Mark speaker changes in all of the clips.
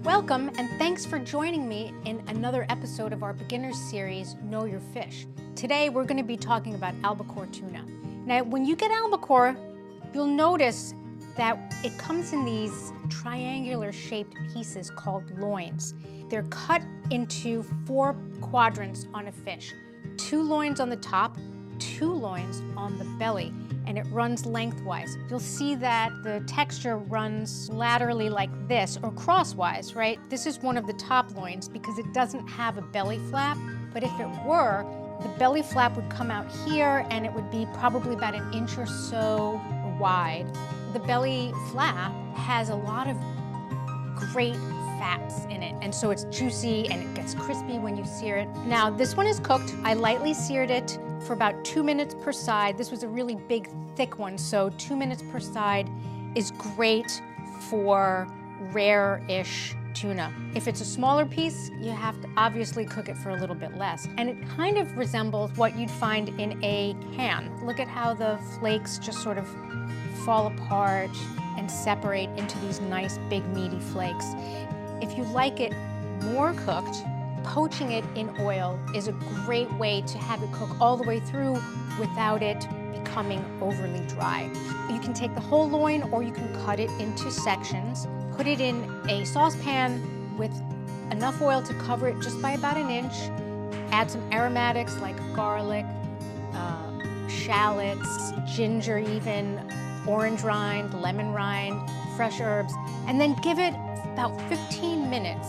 Speaker 1: Welcome, and thanks for joining me in another episode of our beginner's series, Know Your Fish. Today, we're going to be talking about albacore tuna. Now, when you get albacore, you'll notice that it comes in these triangular shaped pieces called loins. They're cut into 4 quadrants on a fish. 2 loins on the top, 2 loins on the belly, and it runs lengthwise. You'll see that the texture runs laterally like this, or crosswise, right? This is one of the top loins because it doesn't have a belly flap, but if it were, the belly flap would come out here and it would be probably about 1 inch or so wide. The belly flap has a lot of great fats in it, and so it's juicy and it gets crispy when you sear it. Now, this one is cooked. I lightly seared it for about 2 minutes per side. This was a really big, thick one, so 2 minutes per side is great for rare-ish tuna. If it's a smaller piece, you have to obviously cook it for a little bit less. And it kind of resembles what you'd find in a can. Look at how the flakes just sort of fall apart and separate into these nice, big, meaty flakes. If you like it more cooked, poaching it in oil is a great way to have it cook all the way through without it becoming overly dry. You can take the whole loin or you can cut it into sections, put it in a saucepan with enough oil to cover it just by about 1 inch, add some aromatics like garlic, shallots, ginger even, orange rind, lemon rind, fresh herbs, and then give it about 15 minutes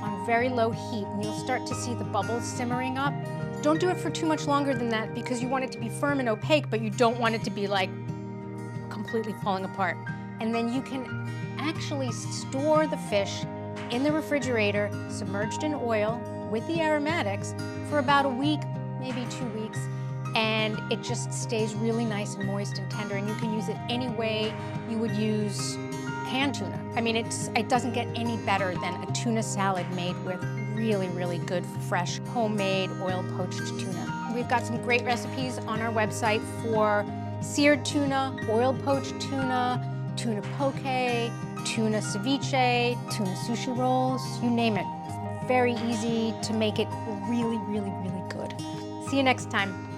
Speaker 1: on very low heat, and you'll start to see the bubbles simmering up. Don't do it for too much longer than that because you want it to be firm and opaque, but you don't want it to be like completely falling apart. And then you can actually store the fish in the refrigerator, submerged in oil with the aromatics for about a week, maybe 2 weeks, and it just stays really nice and moist and tender, and you can use it any way you would use canned tuna. I mean, it doesn't get any better than a tuna salad made with really, really good, fresh, homemade, oil-poached tuna. We've got some great recipes on our website for seared tuna, oil-poached tuna, tuna poke, tuna ceviche, tuna sushi rolls, you name it. It's very easy to make it really, really, really good. See you next time.